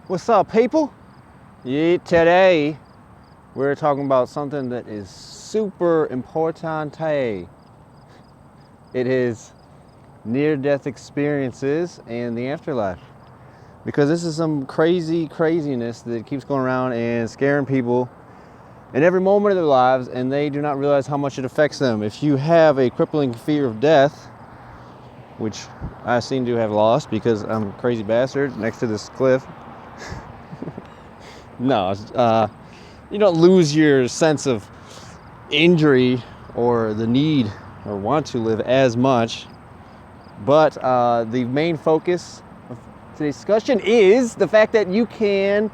What's up, people? Yeah, today we're talking about something that is super important. It is near-death experiences and the afterlife. Because this is some craziness that keeps going around and scaring people in every moment of their lives, and they do not realize how much it affects them. If you have a crippling fear of death, which I seem to have lost because I'm a crazy bastard next to this cliff. No, you don't lose your sense of injury or the need or want to live as much. But the main focus of today's discussion is the fact that you can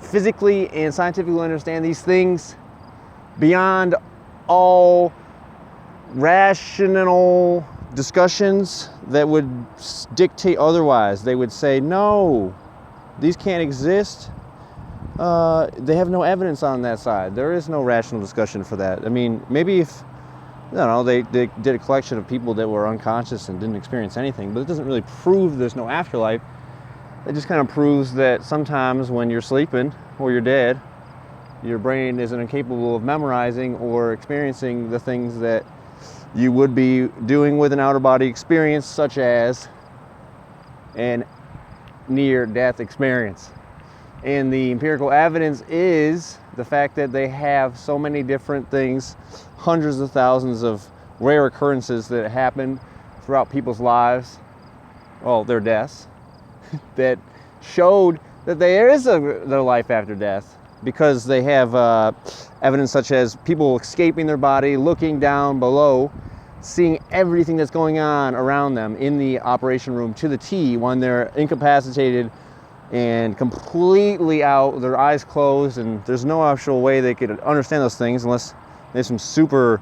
physically and scientifically understand these things beyond all rational discussions that would dictate otherwise. They would say, no, these can't exist. They have no evidence on that side. There is no rational discussion for that. I mean, maybe if, I don't know, they did a collection of people that were unconscious and didn't experience anything, but it doesn't really prove there's no afterlife. It just kind of proves that sometimes when you're sleeping or you're dead, your brain isn't incapable of memorizing or experiencing the things that you would be doing with an outer body experience, such as an near-death experience. And the empirical evidence is the fact that they have so many different things, hundreds of thousands of rare occurrences that happen throughout people's lives, well, their deaths, that showed that there is their life after death, because they have evidence such as people escaping their body, looking down below, seeing everything that's going on around them in the operation room to the T when they're incapacitated and completely out, their eyes closed, and there's no actual way they could understand those things unless there's some super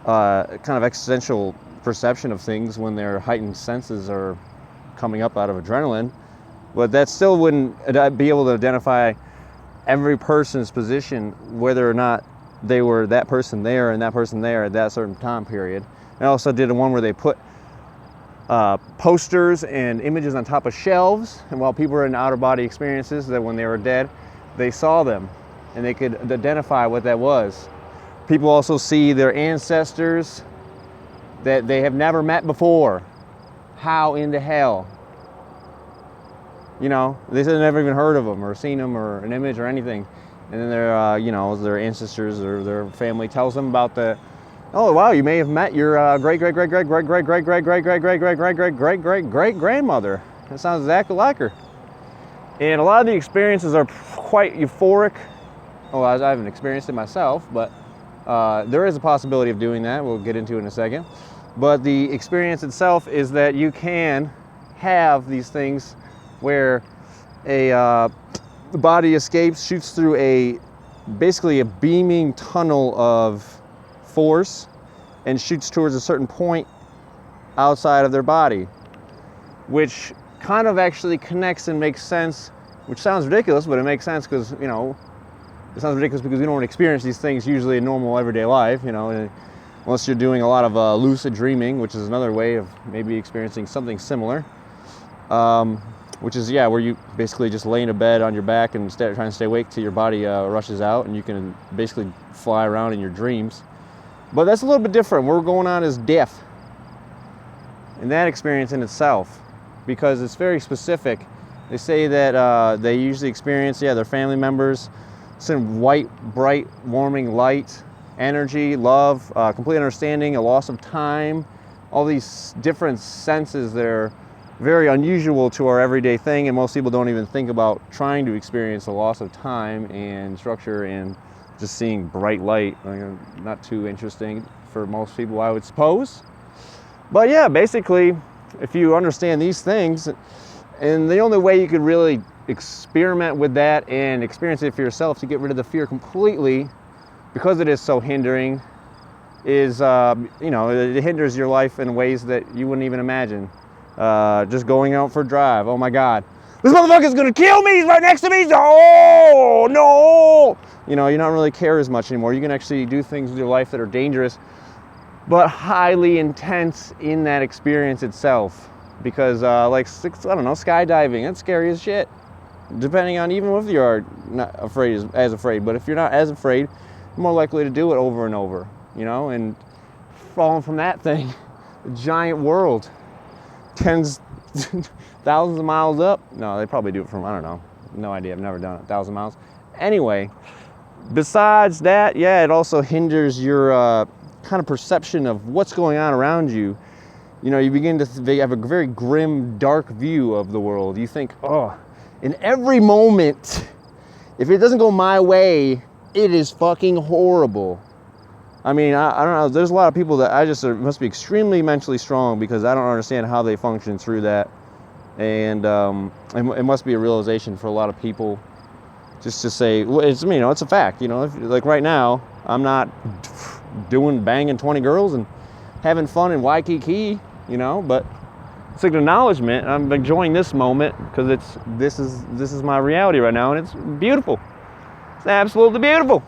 kind of existential perception of things when their heightened senses are coming up out of adrenaline. But that still wouldn't be able to identify every person's position, whether or not they were that person there and that person there at that certain time period. I also did one where they put posters and images on top of shelves, and while people were in outer body experiences, that when they were dead, they saw them and they could identify what that was. People also see their ancestors that they have never met before. How in the hell? You know, they said they've never even heard of them or seen them or an image or anything. And then their, their ancestors or their family tells them about the, oh wow, you may have met your great grandmother. That sounds exactly like her. And a lot of the experiences are quite euphoric. Well, I haven't experienced it myself, but there is a possibility of doing that. We'll get into it in a second. But the experience itself is that you can have these things where the body escapes, shoots through basically a beaming tunnel of force and shoots towards a certain point outside of their body, which kind of actually connects and makes sense, which sounds ridiculous, but it makes sense because, it sounds ridiculous because we don't experience these things usually in normal everyday life, unless you're doing a lot of lucid dreaming, which is another way of maybe experiencing something similar. Which is, where you basically just lay in a bed on your back and trying to stay awake till your body rushes out, and you can basically fly around in your dreams. But that's a little bit different. What we're going on is death. And that experience in itself, because it's very specific. They say that they usually experience, their family members, some white, bright, warming light, energy, love, complete understanding, a loss of time, all these different senses that are very unusual to our everyday thing, and most people don't even think about trying to experience a loss of time and structure and just seeing bright light. Not too interesting for most people, I would suppose. But basically, if you understand these things, and the only way you could really experiment with that and experience it for yourself to get rid of the fear completely, because it is so hindering, is, it hinders your life in ways that you wouldn't even imagine. Just going out for a drive. Oh my God, this motherfucker's gonna kill me. He's right next to me. Oh no! You don't really care as much anymore. You can actually do things with your life that are dangerous, but highly intense in that experience itself. Because, skydiving, that's scary as shit. depending on even if you are not afraid, as afraid. But if you're not as afraid, you're more likely to do it over and over, you know. And falling from that thing, a giant world, tens, thousands of miles up. No, they probably do it from, I don't know, no idea. I've never done it, 1,000 miles. Anyway, besides that, yeah, it also hinders your kind of perception of what's going on around you. You know, you begin to have a very grim, dark view of the world. You think, oh, in every moment, if it doesn't go my way, it is fucking horrible. I mean, I don't know. There's a lot of people that must be extremely mentally strong, because I don't understand how they function through that. And it must be a realization for a lot of people, just to say, it's, you know, it's a fact. You know, like right now, I'm not banging 20 girls and having fun in Waikiki, you know, but it's an acknowledgement. I'm enjoying this moment because this is my reality right now, and it's beautiful. It's absolutely beautiful.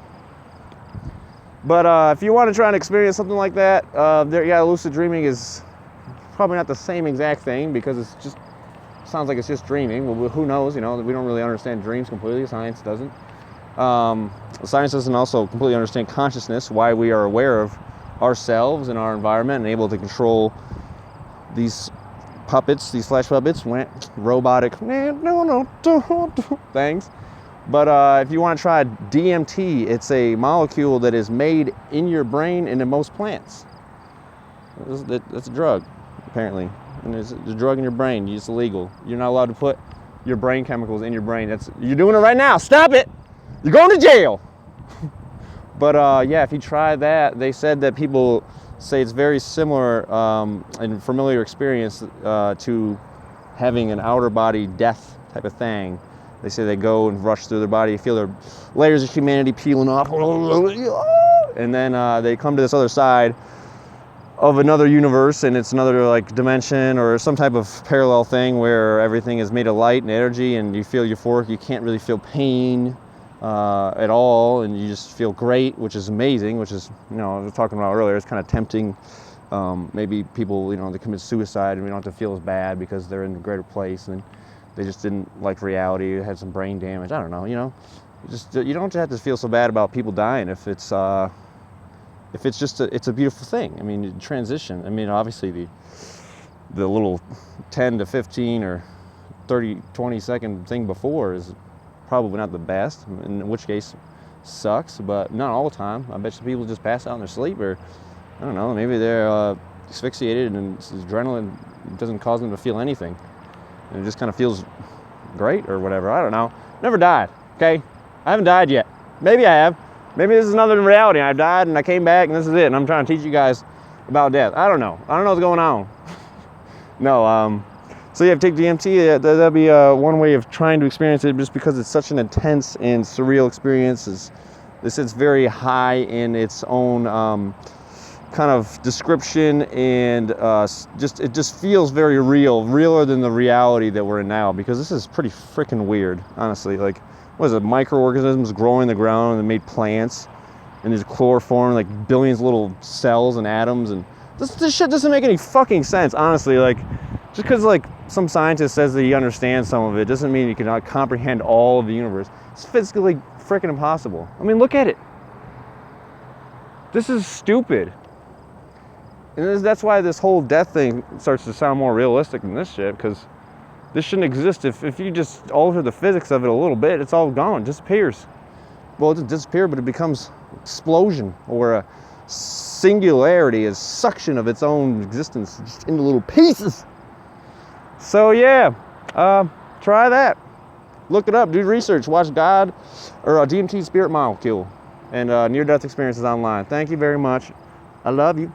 But if you want to try and experience something like that, lucid dreaming is probably not the same exact thing, because it's just sounds like it's just dreaming. Well, who knows? You know, we don't really understand dreams completely. Science doesn't. Science doesn't also completely understand consciousness, why we are aware of ourselves and our environment and able to control these puppets, these flesh puppets, robotic things. But if you want to try DMT, it's a molecule that is made in your brain and in most plants. That's a drug, apparently. And it's a drug in your brain. It's illegal. You're not allowed to put your brain chemicals in your brain. You're doing it right now. Stop it. You're going to jail. But yeah, if you try that, they said that people say it's very similar in familiar experience to having an outer body death type of thing. They say they go and rush through their body, feel their layers of humanity peeling off, and then they come to this other side of another universe, and it's another like dimension or some type of parallel thing where everything is made of light and energy, and you feel euphoric. You can't really feel pain at all, and you just feel great, which is amazing, which is, you know, I was talking about earlier, it's kind of tempting. Maybe people, you know, they commit suicide and we don't have to feel as bad because they're in a greater place and they just didn't like reality, had some brain damage. I don't know, you know, you don't have to feel so bad about people dying if it's just it's a beautiful thing. I mean, transition. I mean, obviously the little 10 to 15 or 30, 20 second thing before is probably not the best, in which case sucks, but not all the time. I bet you people just pass out in their sleep, or I don't know, maybe they're asphyxiated and adrenaline doesn't cause them to feel anything. And it just kind of feels great or whatever. I don't know. Never died, okay? I haven't died yet. Maybe I have. Maybe this is another reality. I died and I came back and this is it. And I'm trying to teach you guys about death. I don't know. I don't know what's going on. No, so yeah, take DMT. That'd be one way of trying to experience it, just because it's such an intense and surreal experience. It's very high in its own kind of description, and it just feels very real, realer than the reality that we're in now, because this is pretty freaking weird, honestly. Like, what is it, microorganisms growing in the ground and made plants, and there's chloroform, like billions of little cells and atoms, and this shit doesn't make any fucking sense, honestly. Like, just because like some scientist says that he understands some of it doesn't mean you cannot comprehend all of the universe. It's physically freaking impossible. I mean, look at it. This is stupid. And that's why this whole death thing starts to sound more realistic than this shit, because this shouldn't exist. If you just alter the physics of it a little bit, it's all gone, it disappears. Well, it doesn't disappear, but it becomes explosion, or a singularity, a suction of its own existence just into little pieces. So yeah, try that. Look it up, do research, watch God or DMT Spirit Molecule and near-death experiences online. Thank you very much. I love you.